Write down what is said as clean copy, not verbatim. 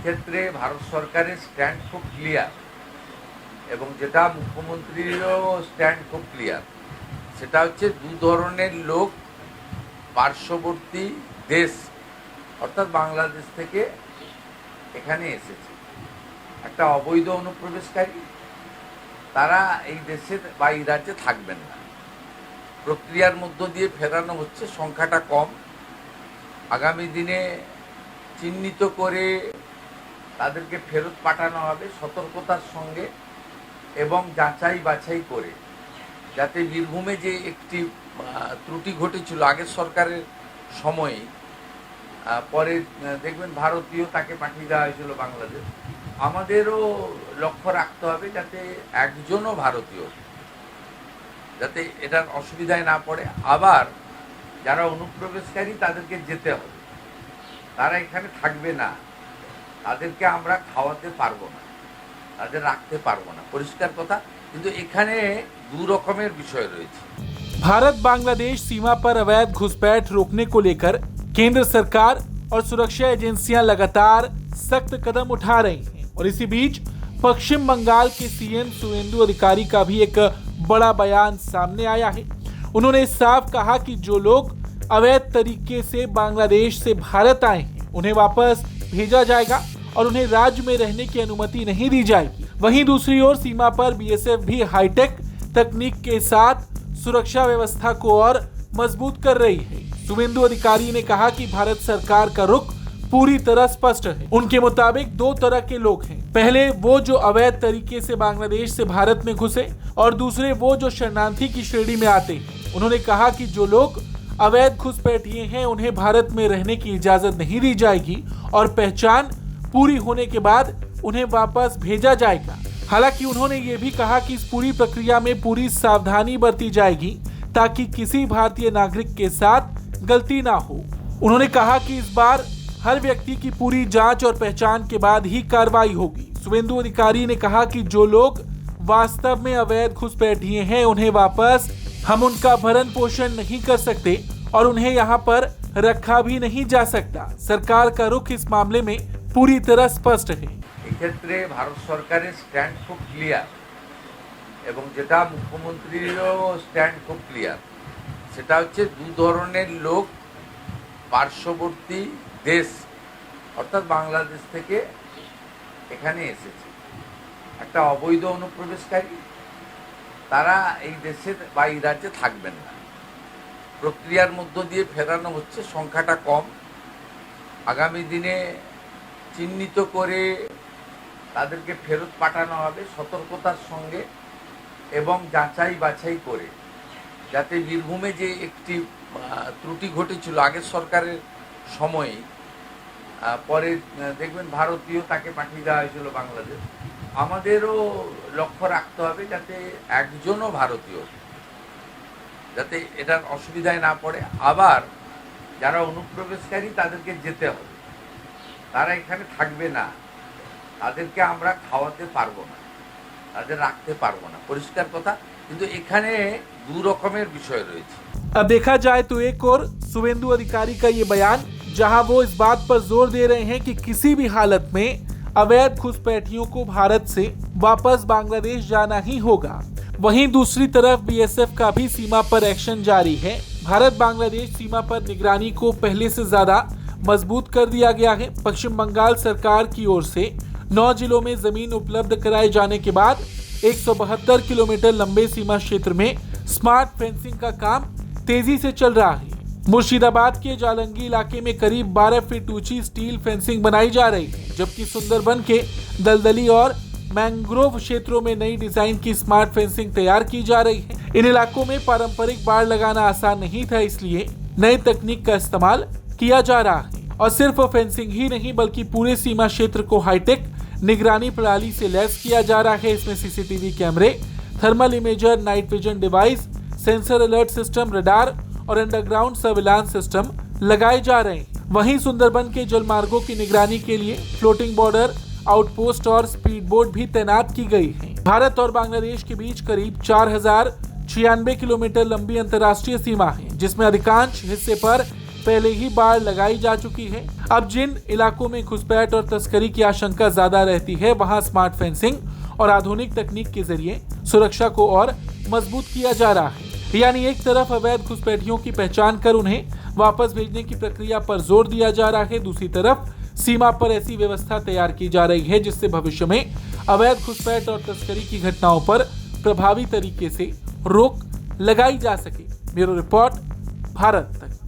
এক্ষেত্রে ভারত সরকারের স্ট্যান্ড খুব ক্লিয়ার এবং যেটা মুখ্যমন্ত্রীরও স্ট্যান্ড খুব ক্লিয়ার, সেটা হচ্ছে দু ধরনের লোক পার্শ্ববর্তী দেশ অর্থাৎ বাংলাদেশ থেকে এখানে এসেছে। একটা অবৈধ অনুপ্রবেশকারী, তারা এই দেশের বা এই রাজ্যে থাকবেন না, প্রক্রিয়ার মধ্য দিয়ে ফেরানো হচ্ছে, সংখ্যাটা কম। আগামী দিনে চিহ্নিত করে তাদেরকে ফেরত পাঠানো হবে সতর্কতার সঙ্গে এবং যাচাই বাছাই করে, যাতে বীরভূমে যে একটি ত্রুটি ঘটেছিল আগের সরকারের সময়ে, পরে দেখবেন ভারতীয় তাকে পাঠিয়ে দেওয়া হয়েছিল বাংলাদেশ। আমাদেরও লক্ষ্য রাখতে হবে যাতে একজনও ভারতীয় যাতে এটার অসুবিধায় না পড়ে। আবার যারা অনুপ্রবেশকারী তাদেরকে যেতে হবে, তারা এখানে থাকবে না, তাদেরকে আমরা খাওয়াতে পারবো না, তাদের রাখতে পারবো না, পরিষ্কার কথা। কিন্তু এখানে দু রকমের বিষয় রয়েছে। भारत बांग्लादेश सीमा पर अवैध घुसपैठ रोकने को लेकर केंद्र सरकार और सुरक्षा एजेंसियां लगातार सख्त कदम उठा रही हैं और इसी बीच पश्चिम बंगाल के सीएम सुवेंदु अधिकारी का भी एक बड़ा बयान सामने आया है। उन्होंने साफ कहा कि जो लोग अवैध तरीके से बांग्लादेश से भारत आए हैं उन्हें वापस भेजा जाएगा और उन्हें राज्य में रहने की अनुमति नहीं दी जाएगी। वहीं दूसरी ओर सीमा पर बीएसएफ भी हाईटेक तकनीक के साथ सुरक्षा व्यवस्था को और मजबूत कर रही है। सुवेंदु अधिकारी ने कहा कि भारत सरकार का रुख पूरी तरह स्पष्ट है। उनके मुताबिक दो तरह के लोग हैं, पहले वो जो अवैध तरीके से बांग्लादेश से भारत में घुसे और दूसरे वो जो शरणार्थी की श्रेणी में आते हैं। उन्होंने कहा कि जो लोग अवैध घुसपैठिए हैं उन्हें भारत में रहने की इजाजत नहीं दी जाएगी और पहचान पूरी होने के बाद उन्हें वापस भेजा जाएगा। हालांकि उन्होंने ये भी कहा कि इस पूरी प्रक्रिया में पूरी सावधानी बरती जाएगी ताकि किसी भारतीय नागरिक के साथ गलती ना हो। उन्होंने कहा कि इस बार हर व्यक्ति की पूरी जांच और पहचान के बाद ही कार्रवाई होगी। सुवेंदु अधिकारी ने कहा कि जो लोग वास्तव में अवैध घुसपैठिए हैं उन्हें वापस हम उनका भरण पोषण नहीं कर सकते और उन्हें यहाँ पर रखा भी नहीं जा सकता। सरकार का रुख इस मामले में पूरी तरह स्पष्ट है। এক্ষেত্রে ভারত সরকারের স্ট্যান্ড খুব ক্লিয়ার এবং যেটা মুখ্যমন্ত্রীরও স্ট্যান্ড খুব ক্লিয়ার, সেটা হচ্ছে দু ধরনের লোক পার্শ্ববর্তী দেশ অর্থাৎ বাংলাদেশ থেকে এখানে এসেছে। একটা অবৈধ অনুপ্রবেশকারী, তারা এই দেশের বা এই রাজ্যে থাকবেন না, প্রক্রিয়ার মধ্য দিয়ে ফেরানো হচ্ছে, সংখ্যাটা কম। আগামী দিনে চিহ্নিত করে তাদেরকে ফেরত পাঠানো হবে সতর্কতার সঙ্গে এবং যাচাই বাছাই করে, যাতে বীরভূমে যে একটি ত্রুটি ঘটেছিল আগের সরকারের সময়ে, পরে দেখবেন ভারতীয় তাকে পাঠিয়ে দেওয়া হয়েছিল বাংলাদেশ। আমাদেরও লক্ষ্য রাখতে হবে যাতে একজনও ভারতীয় যাতে এটার অসুবিধায় না পড়ে। আবার যারা অনুপ্রবেশকারী তাদেরকে যেতে হবে, তারা এখানে থাকবে না, তাদেরকে আমরা খাওয়াতে পারবো না, তাদের রাখতে পারবো না, পরিষ্কার কথা। কিন্তু এখানে দু রকমের বিষয় রয়েছে। अब देखा जाए तो एक और सुवेंदु अधिकारी का ये बयान जहां वो इस बात पर जोर दे रहे हैं कि किसी भी हालत में अवैध घुसपैठियों को भारत से वापस बांग्लादेश जाना ही होगा। वहीं दूसरी तरफ बीएसएफ का भी सीमा पर एक्शन जारी है। भारत बांग्लादेश सीमा पर निगरानी को पहले से ज्यादा मजबूत कर दिया गया है। पश्चिम बंगाल सरकार की ओर से 9 जिलों में जमीन उपलब्ध कराए जाने के बाद 172 किलोमीटर लंबे सीमा क्षेत्र में स्मार्ट फेंसिंग का काम तेजी से चल रहा है। मुर्शिदाबाद के जालंगी इलाके में करीब 12 फीट ऊंची स्टील फेंसिंग बनाई जा रही है, जबकि सुंदरबन के दलदली और मैंग्रोव क्षेत्रों में नई डिजाइन की स्मार्ट फेंसिंग तैयार की जा रही है। इन इलाकों में पारंपरिक बाड़ लगाना आसान नहीं था, इसलिए नई तकनीक का इस्तेमाल किया जा रहा है और सिर्फ फेंसिंग ही नहीं बल्कि पूरे सीमा क्षेत्र को हाईटेक निगरानी प्रणाली से लैस किया जा रहा है। इसमें सीसीटीवी कैमरे, thermal imager, night vision device, sensor alert system, radar और अंडरग्राउंड सर्विलांस सिस्टम लगाए जा रहे हैं। वहीं सुंदरबन के जलमार्गों की निगरानी के लिए फ्लोटिंग बॉर्डर आउटपोस्ट और स्पीड बोट भी तैनात की गई है। भारत और बांग्लादेश के बीच करीब 4096 किलोमीटर लंबी अंतर्राष्ट्रीय सीमा है, जिसमें अधिकांश हिस्से पर पहले ही बाढ़ लगाई जा चुकी है। अब जिन इलाकों में घुसपैठ और तस्करी की आशंका ज्यादा रहती है, वहां स्मार्ट फेंसिंग और आधुनिक तकनीक के जरिए सुरक्षा को और मजबूत किया जा रहा है। यानी एक तरफ अवैध घुसपैठियों की पहचान कर उन्हें वापस भेजने की प्रक्रिया पर जोर दिया जा रहा है, दूसरी तरफ सीमा पर ऐसी व्यवस्था तैयार की जा रही है जिससे भविष्य में अवैध घुसपैठ और तस्करी की घटनाओं पर प्रभावी तरीके से रोक लगाई जा सके। ब्यूरो रिपोर्ट, भारत तक।